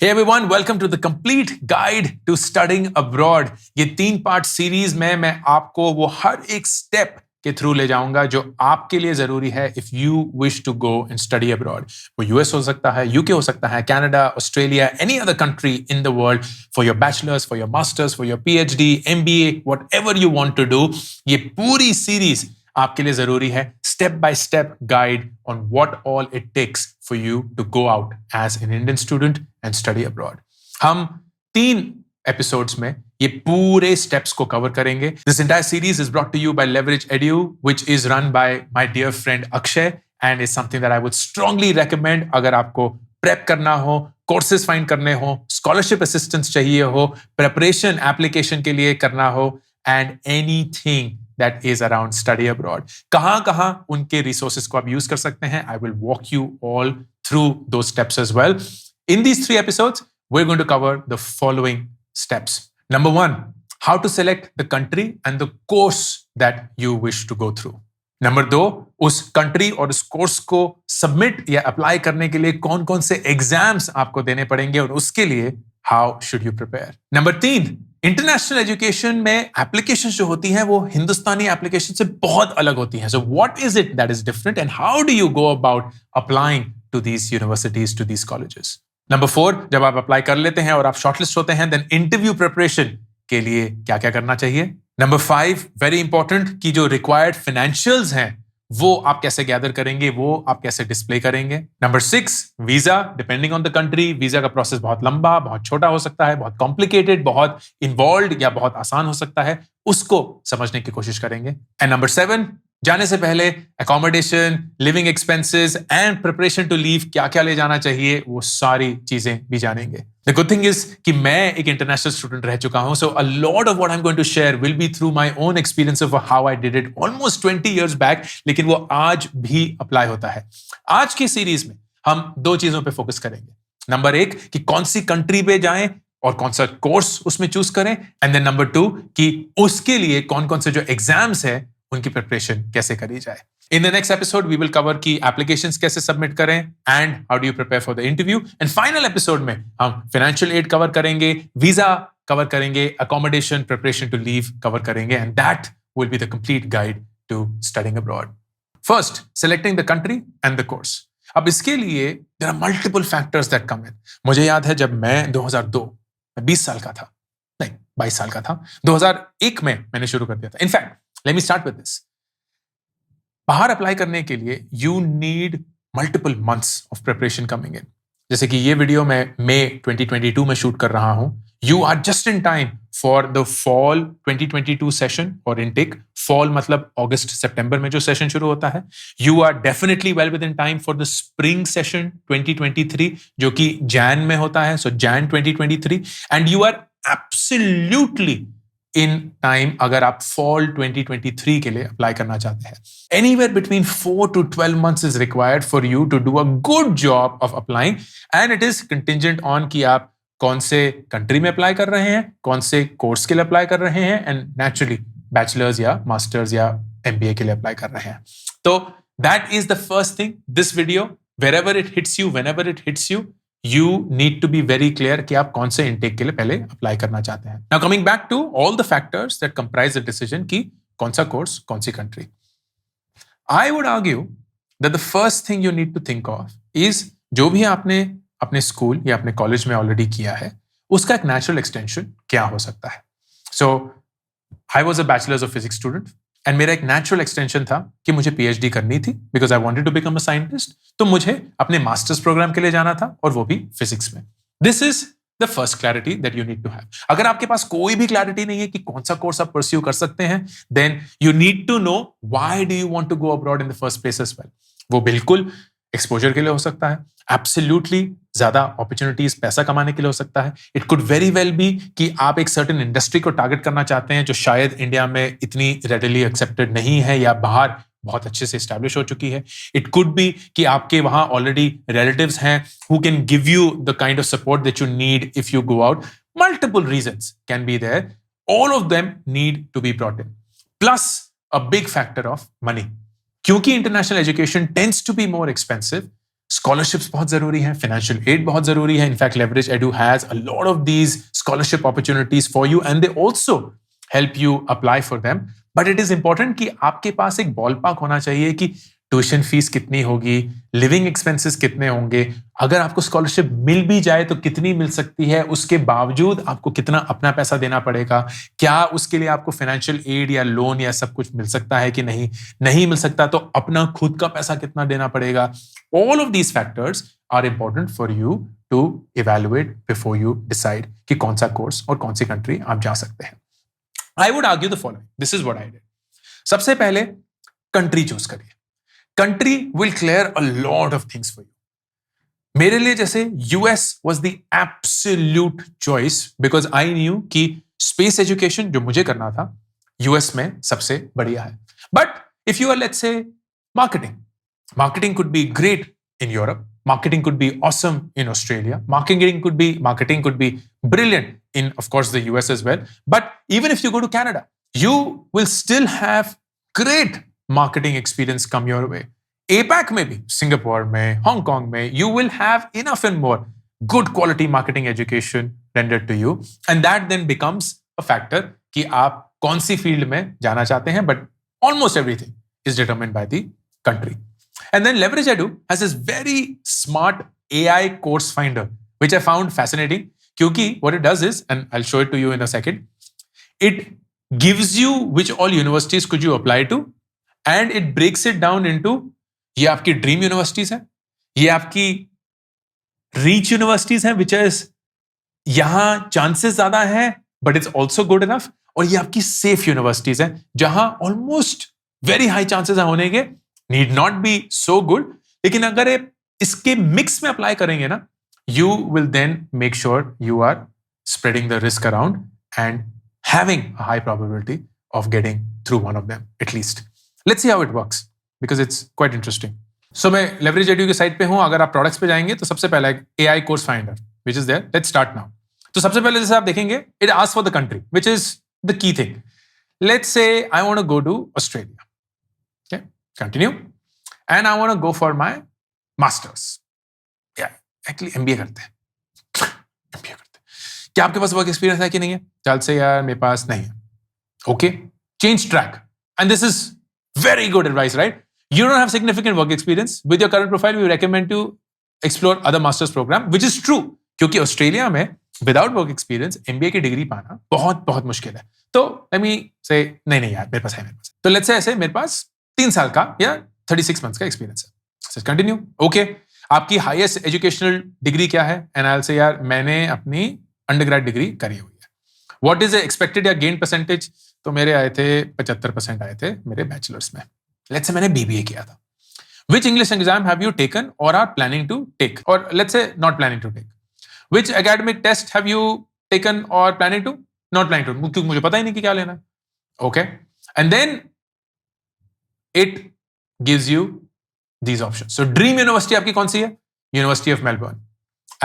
Hey everyone, welcome to the complete guide to studying abroad. ये 3 part series में मैं आपको वो हर एक स्टेप के थ्रू ले जाऊंगा जो आपके लिए जरूरी है if you wish to go and study abroad. वो यूएस हो सकता है, यूके हो सकता है, Canada, Australia, any other country in the world, for your bachelors, for your masters, for your PhD, MBA, whatever you want to do. ये पूरी series आपके लिए जरूरी है. Step by step guide on what all it takes for you to go out as an Indian student and study abroad. हम 3 episodes में ये पूरे स्टेप्स को कवर करेंगे. This entire series is brought to you by Leverage Edu, which is run by my dear friend Akshay, and is something that I would strongly recommend अगर आपको prep करना हो, कोर्सेज फाइंड करने हो, स्कॉलरशिप असिस्टेंस चाहिए हो, preparation application के लिए करना हो, and anything that is around study abroad. कहां उनके resources को आप use कर सकते हैं. I will walk you all through those steps as well. In these 3 episodes, we're going to cover the following steps. Number 1, how to select the country and the course that you wish to go through. Number 2, उस country और उस course को submit या apply करने के लिए कौन-कौन से exams आपको देने पड़ेंगे और उसके लिए how should you prepare. Number 3, international education में एप्लीकेशन जो होती हैं वो हिंदुस्तानी एप्लीकेशन से बहुत अलग होती हैं. So what is it that is different and how do you go about applying to these universities, to these colleges. Number 4, जब आप अप्लाई कर लेते हैं और आप शॉर्टलिस्ट होते हैं, देन इंटरव्यू प्रिपरेशन के लिए क्या क्या करना चाहिए. नंबर 5, वेरी इंपॉर्टेंट, कि जो रिक्वायर्ड फाइनेंशियल्स हैं वो आप कैसे गैदर करेंगे, वो आप कैसे डिस्प्ले करेंगे. Number 6, visa. Depending on the country visa का प्रोसेस बहुत लंबा, बहुत छोटा हो सकता है, बहुत कॉम्प्लिकेटेड, बहुत इन्वॉल्व या बहुत आसान हो सकता है. उसको समझने की कोशिश करेंगे. एंड नंबर 7, जाने से पहले accommodation, living expenses and preparation to leave, क्या क्या ले जाना चाहिए, वो सारी चीजें भी जानेंगे. The good thing is कि मैं एक इंटरनेशनल स्टूडेंट रह चुका हूं, so a lot of what I'm going to share will be through my own experience of how I did it almost 20 years back, लेकिन वो आज भी अप्लाई होता है. आज की सीरीज में हम 2 चीजों पे फोकस करेंगे. नंबर 1, कि कौन सी कंट्री पे जाएं और कौन सा कोर्स उसमें चूज करें, एंड देन नंबर 2, कि उसके लिए कौन कौन से जो एग्जाम्स है उनकी प्रिपरेशन कैसे करी जाए. In the next episode, we will cover कि applications कैसे submit करें and how do you prepare for the interview. And final episode में हम financial aid cover करेंगे, visa cover करेंगे, accommodation, preparation to leave cover करेंगे, and that will be the complete guide to studying abroad. First, selecting the country and the course. अब इसके लिए there are multiple factors that come in. मुझे याद है जब मैं 2002 मैं 20 साल का था, नहीं 22 साल का था, 2001 में मैंने शुरू कर दिया था. In fact, let me start with this. बाहर अप्लाई करने के लिए you need multiple months of preparation coming in. जैसे कि ये वीडियो मैं मई 2022 में शूट कर रहा हूं. You are just in time for the fall 2022 session और इनटेक. फॉल मतलब अगस्त सितंबर में जो सेशन शुरू होता है. You are definitely well within time for the spring session 2023 जो कि जैन में होता है. So Jan 2023. And you are absolutely in time अगर आप फॉल 2023 के लिए अप्लाई करना चाहते हैं. Anywhere between 4 to 12 months is required for you to do a good job of applying, and it is contingent on कि आप कौन से कंट्री में अप्लाई कर रहे हैं, कौन से कोर्स के लिए अप्लाई कर रहे हैं, एंड नेचुरली बैचलर्स या मास्टर्स या एमबीए के लिए अप्लाई कर रहे हैं. तो that is the first thing. This video, wherever it hits you, whenever it hits you, you need to be very clear कि आप कौन से intake के लिए पहले अप्लाई करना चाहते हैं. Now coming back to all the factors that comprise the decision कि कौन सा कोर्स, कौन सी country. I would argue that the first thing you need to think of is जो भी आपने अपने स्कूल या अपने कॉलेज में ऑलरेडी किया है उसका एक नेचुरल एक्सटेंशन क्या हो सकता है. So I was a bachelor's of physics student. And मेरा एक नेचुरल एक्सटेंशन था कि मुझे पीएचडी करनी थी because I wanted to become a scientist. तो मुझे अपने मास्टर्स प्रोग्राम के लिए जाना था और वो भी फिजिक्स में. This is the first clarity that you need to have. अगर आपके पास कोई भी क्लैरिटी नहीं है कि कौन सा कोर्स आप परस्यू कर सकते हैं, then you need to know why do you want to go abroad in the first place as well. वो बिल्कुल एक्सपोजर के लिए हो सकता है, एब्सोल्युटली ज्यादा अपॉर्चुनिटीज पैसा कमाने के लिए हो सकता है. It could very well be कि आप एक सर्टेन इंडस्ट्री को टारगेट करना चाहते हैं जो शायद इंडिया में इतनी रेडिली एक्सेप्टेड नहीं है या बाहर बहुत अच्छे से एस्टैब्लिश हो चुकी है. इट कुड बी कि आपके वहां ऑलरेडी रिलेटिव्स हैं who can give you the kind of support that you need if you go out. Multiple reasons can be there. All of them need to be brought in. Plus a big factor of money. क्योंकि international education tends to be more expensive, Scholarships बहुत जरूरी हैं, financial aid बहुत जरूरी है. In fact, Leverage Edu has a lot of these scholarship opportunities for you, and they also help you apply for them. But it is important कि आपके पास एक ballpark होना चाहिए कि ट्यूशन फीस कितनी होगी, लिविंग एक्सपेंसेस कितने होंगे, अगर आपको स्कॉलरशिप मिल भी जाए तो कितनी मिल सकती है, उसके बावजूद आपको कितना अपना पैसा देना पड़ेगा, क्या उसके लिए आपको फाइनेंशियल एड या लोन या सब कुछ मिल सकता है कि नहीं, नहीं मिल सकता तो अपना खुद का पैसा कितना देना पड़ेगा. All of these factors are important for you to evaluate before you decide कि कौन सा कोर्स और कौन सी कंट्री आप जा सकते हैं. I would argue the following, this is what I did. सबसे पहले कंट्री चूज करिए. Country will clear a lot of things for you. मेरे लिए जैसे US was the absolute choice because I knew कि स्पेस एजुकेशन जो मुझे करना था यूएस में सबसे बढ़िया है. But if you are let's say marketing could be great in Europe, marketing could be awesome in Australia, marketing could be brilliant in, of course, the US as well. But even if you go to Canada, you will still have great marketing experience come your way. APAC में भी, Singapore में, Hong Kong में, you will have enough and more good quality marketing education rendered to you, and that then becomes a factor कि आप कौन सी field में जाना चाहते हैं. But almost everything is determined by the country. And then Leverage Edu has this very smart AI course finder, which I found fascinating. Kyunki what it does is, and I'll show it to you in a second, it gives you which all universities could you apply to, and it breaks it down into ये आपकी dream universities हैं, ये आपकी reach universities हैं, which is यहाँ chances ज़्यादा हैं, but it's also good enough, और ये आपकी safe universities हैं, जहाँ almost very high chances हैं होने के, need not be so good, लेकिन अगर आप इसके मिक्स में अप्लाई करेंगे ना, you will then make sure you are spreading the risk around and having a high probability of getting through one of them at least. Let's see how it works because it's quite interesting. So मैं Leverage Edu की site पे हूँ. अगर आप products पे जाएंगे तो सबसे पहला AI course finder which is there. Let's start now. तो सबसे पहले जैसे आप देखेंगे, it asks for the country, which is the key thing. Let's say I want to go to Australia. Continue. And I want to go for my masters. Yeah, actually MBA करते हैं. MBA करते हैं. क्या आपके पास work experience है कि नहीं है? चल से यार मेरे पास नहीं है. Okay, change track. And this is very good advice, right? You don't have significant work experience. With your current profile, we recommend to explore other masters program, which is true. क्योंकि ऑस्ट्रेलिया में without work experience MBA की degree पाना बहुत बहुत मुश्किल है. तो let me say नहीं यार मेरे पास है. तो लेट्स से ऐसे मेरे पास 3 साल का या 36 मंथ्स का एक्सपीरियंस है. कंटिन्यू. ओके, आपकी हाईएस्ट एजुकेशनल डिग्री क्या है? एंड आई विल से यार मैंने अपनी अंडरग्रेड डिग्री करी हुई है. व्हाट इज एक्सपेक्टेड या गेन परसेंटेज? तो मेरे आए थे 75% आए थे मेरे बैचलर्स में. लेट्स से मैंने बीबीए किया था. Which English exam have you taken or are planning to take? Or let's say not planning to take. Which academic test have you taken or planning to? Not planning to, क्योंकि मुझे पता ही नहीं कि क्या लेना है. Okay, and then it gives you these options. So dream university आपकी कौन सी है? University of Melbourne.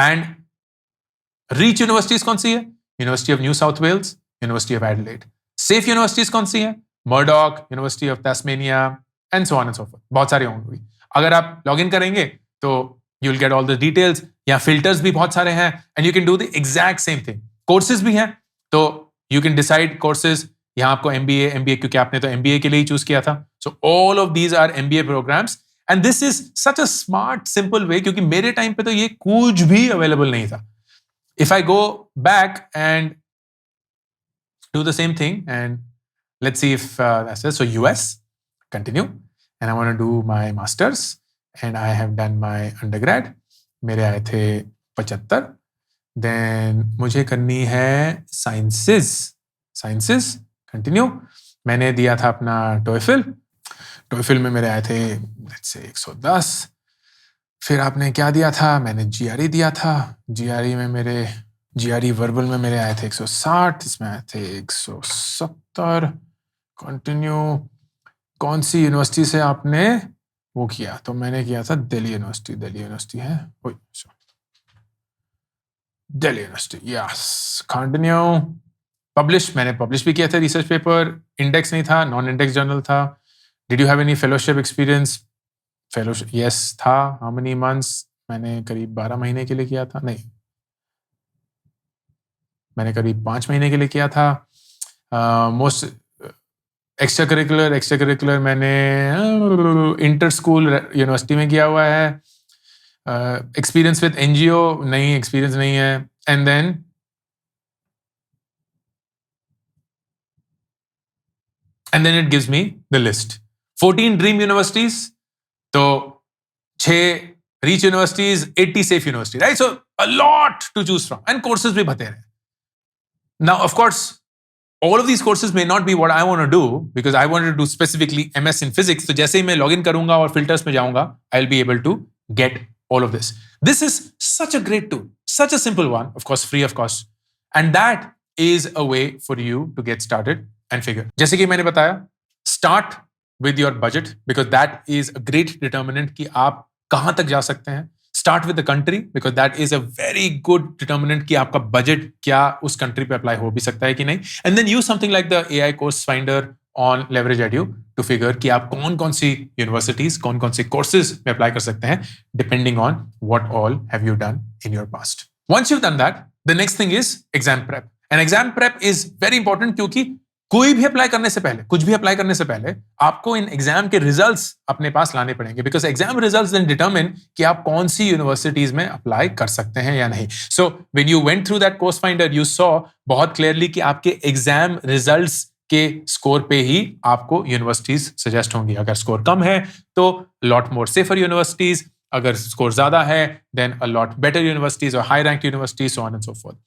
And reach universities कौन सी है? University of New South Wales, University of Adelaide. Safe universities कौन सी है? Murdoch, University of Tasmania, and so on and so forth. बहुत सारे होंगे. अगर आप लॉगिन करेंगे तो you'll get all the details. यहाँ filters भी बहुत सारे हैं, and you can do the exact same thing. Courses भी हैं, तो you can decide courses. यहाँ आपको MBA क्योंकि आपने तो MBA के लिए ही चूज किया था. So all of these are MBA programs, and this is such a smart, simple way क्योंकि मेरे टाइम पे तो ये कुछ भी अवेलेबल नहीं था. If I go back and do the same thing, and let's see if that's it. So US, continue, and I want to do my masters, and I have done my undergrad. मेरे आए थे 75. Then मुझे करनी है sciences. Continue. मैंने दिया था अपना टोएफल में मेरे आए थे लेट्स से 110. फिर आपने क्या दिया था? मैंने GRE दिया था. GRE वर्बल में मेरे आए थे 160. इसमें आए थे 170. कंटिन्यू. कौन सी यूनिवर्सिटी से आपने वो किया? तो मैंने किया था दिल्ली यूनिवर्सिटी है. Delhi university, yes. कंटिन्यू. मैंने पब्लिश भी किया था रिसर्च पेपर. इंडेक्स नहीं था, नॉन इंडेक्स जर्नल था. Did you have any fellowship experience? Fellowship yes था। How many months? मैंने करीब 12 महीने के लिए किया था। नहीं, मैंने करीब 5 महीने के लिए किया था। मोस्ट एक्स्ट्रा करिकुलर मैंने इंटर स्कूल यूनिवर्सिटी में किया हुआ है। एक्सपीरियंस विद एनजीओ नहीं, एक्सपीरियंस नहीं है। And then it gives me the list 14 dream universities, तो 6 reach universities, 80 safe university, right? So a lot to choose from and courses भी बतेरे हैं। Now of course all of these courses may not be what I want to do because I wanted to do specifically MS in physics. तो जैसे ही मैं login करूंगा और filters में जाऊंगा, I'll be able to get all of this. This is such a great tool, such a simple one, of course, free of cost. And that is a way for you to get started and figure. जैसे कि मैंने बताया, start with your budget because that is a great determinant कि आप कहां तक जा सकते हैं. Start with the country because that is a very good determinant कि आपका budget क्या उस country पे apply हो भी सकता है कि नहीं. And then use something like the AI course finder on Leverage Edu to figure कि आप कौन कौन सी universities, कौन कौन सी courses में apply कर सकते हैं depending on what all have you done in your past. Once you've done that, the next thing is exam prep. And exam prep is very important क्योंकि कोई भी अप्लाई करने से पहले, कुछ भी अप्लाई करने से पहले आपको इन एग्जाम के रिजल्ट्स अपने पास लाने पड़ेंगे because exam results then determine कि आप कौन सी यूनिवर्सिटीज में अप्लाई कर सकते हैं या नहीं. So when you went through that course finder you saw बहुत क्लियरली कि आपके एग्जाम रिजल्ट्स के स्कोर पे ही आपको यूनिवर्सिटीज सजेस्ट होंगी. अगर स्कोर कम है तो लॉट मोर सेफर यूनिवर्सिटीज, अगर स्कोर ज्यादा है then a lot better universities और high rank universities, so on and so forth.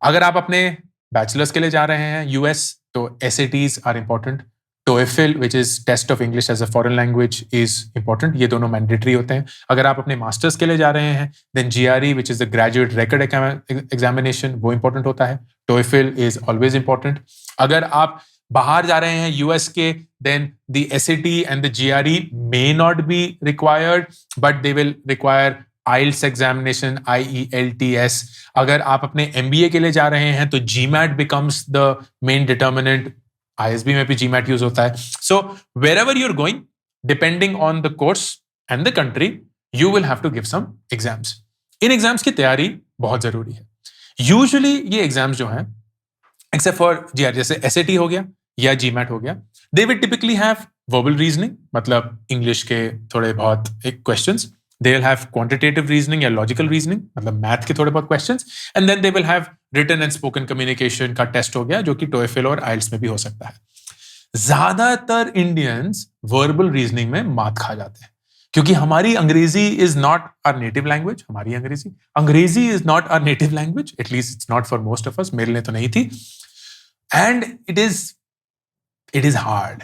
अगर आप अपने बैचलर्स के लिए जा रहे हैं यूएस, तो SATs are important. TOEFL which is test of English as a foreign language is important. ये दोनों मैंडेटरी होते हैं. अगर आप अपने मास्टर्स के लिए जा रहे हैं then GRE which is the graduate record examination, वो इंपॉर्टेंट होता है. TOEFL is always important. अगर आप बाहर जा रहे हैं यूएस के then the SAT and the GRE may not be required but they will require IELTS examination, IELTS. अगर आप अपने MBA के लिए जा रहे हैं तो GMAT becomes the main determinant. ISB में भी GMAT यूज होता है. So wherever you're going, depending on the course and the country, you will have to give some exams. In exams की तैयारी बहुत जरूरी है. यूजुअली ये एग्जाम्स जो हैं, except for GRE, जैसे SAT हो गया या GMAT हो गया, they will typically have verbal reasoning, मतलब इंग्लिश के थोड़े बहुत एक questions. They will have quantitative reasoning या logical reasoning, मतलब मैथ के थोड़े बहुत questions, and then they will have written and spoken communication का टेस्ट हो गया जो कि TOEFL और IELTS में भी हो सकता है. ज्यादातर इंडियंस वर्बल रीजनिंग में मात खा जाते हैं क्योंकि हमारी अंग्रेजी is not our native language. हमारी अंग्रेजी is not our native language, at least it's not for most of us. मेरे लिए तो नहीं थी. And it is hard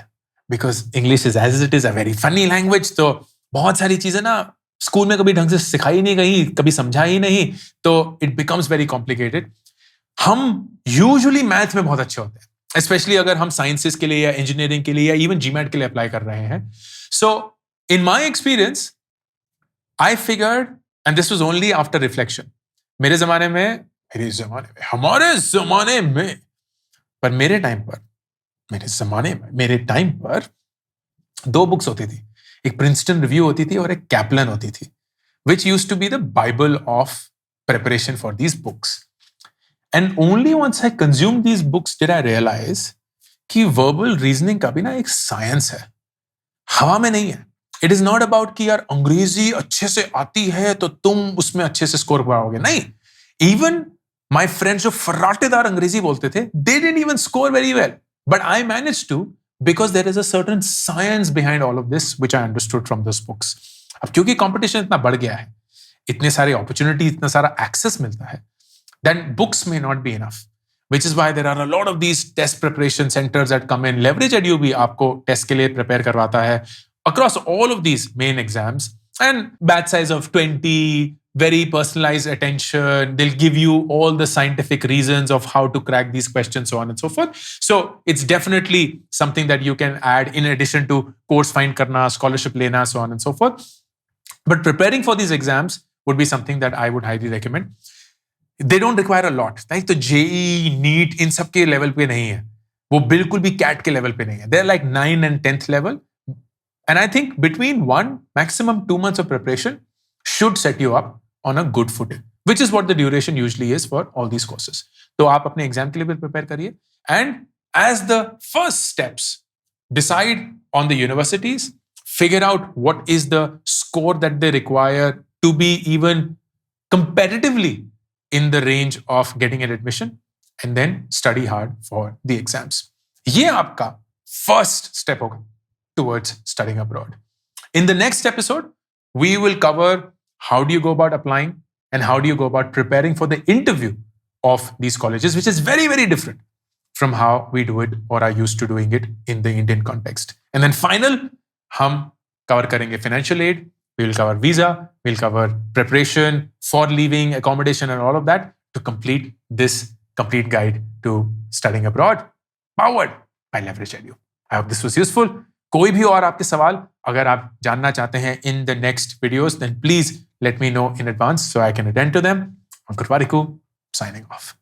because English is as it is a very funny language. तो बहुत सारी चीजें ना स्कूल में कभी ढंग से सिखाई नहीं गई, कभी समझा ही नहीं, तो इट बिकम्स वेरी कॉम्प्लिकेटेड. हम यूजुअली मैथ में बहुत अच्छे होते हैं, स्पेशली अगर हम साइंसेस के लिए या इंजीनियरिंग के लिए या इवन GMAT के लिए अप्लाई कर रहे हैं. So in my experience I figured, and this was only after reflection, हमारे जमाने में, पर मेरे टाइम पर 2 बुक्स होती थी. एक प्रिंसटन रिव्यू होती थी और एक कैपलन होती थी, which used to be the Bible of preparation for these books. And only once I consumed these books did I realize कि verbal reasoning का भी ना एक साइंस है, हवा में नहीं है. It is not about कि यार अंग्रेजी अच्छे से आती है तो तुम उसमें अच्छे से स्कोर पाओगे. नहीं, even my friends जो फर्राटेदार अंग्रेजी बोलते थे, they didn't even score very well, but I managed to because there is a certain science behind all of this which I understood from those books. अब क्योंकि कंपटीशन इतना बढ़ गया है, इतने सारे अपॉर्चुनिटी, इतना सारा एक्सेस मिलता है, then books may not be enough, which is why there are a lot of these test preparation centers that come in. Leverage Edu भी आपको टेस्ट के लिए प्रिपेयर करवाता है across all of these main exams, and batch size of 20, very personalized attention. They'll give you all the scientific reasons of how to crack these questions, so on and so forth. So it's definitely something that you can add in addition to course find karna, scholarship lena, so on and so forth. But preparing for these exams would be something that I would highly recommend. They don't require a lot. Like तो JEE, NEET इन सब के level पे नहीं है, वो बिल्कुल भी CAT के लेवल पे नहीं है. They're like 9 and 10th level. And I think between 1 maximum 2 months of preparation should set you up on a good footing, which is what the duration usually is for all these courses. तो आप अपने exam के लिए भी prepare करिए. And as the first steps, decide on the universities, figure out what is the score that they require to be even competitively in the range of getting an admission, and then study hard for the exams. ये आपका first step होगा towards studying abroad. In the next episode, we will cover how do you go about applying and how do you go about preparing for the interview of these colleges, which is very, very different from how we do it or are used to doing it in the Indian context. And then final, हम cover करेंगे financial aid, we will cover visa, we'll cover preparation for leaving, accommodation and all of that to complete this complete guide to studying abroad, powered by Leverage Edu. I hope this was useful. कोई भी और आपके सवाल अगर आप जानना चाहते हैं in the next videos, then please let me know in advance so I can attend to them. Ankur Warikoo, signing off.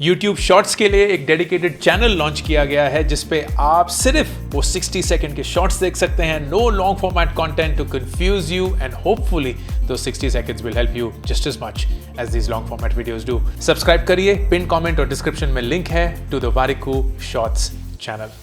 YouTube Shorts के लिए एक डेडिकेटेड चैनल लॉन्च किया गया है जिसपे आप सिर्फ वो 60 सेकंड के शॉर्ट्स देख सकते हैं. No long format content to confuse you and hopefully those 60 seconds will help you just as much as these long format videos do. Subscribe करिए, पिन कमेंट और डिस्क्रिप्शन में लिंक है to the Warikoo Shorts channel.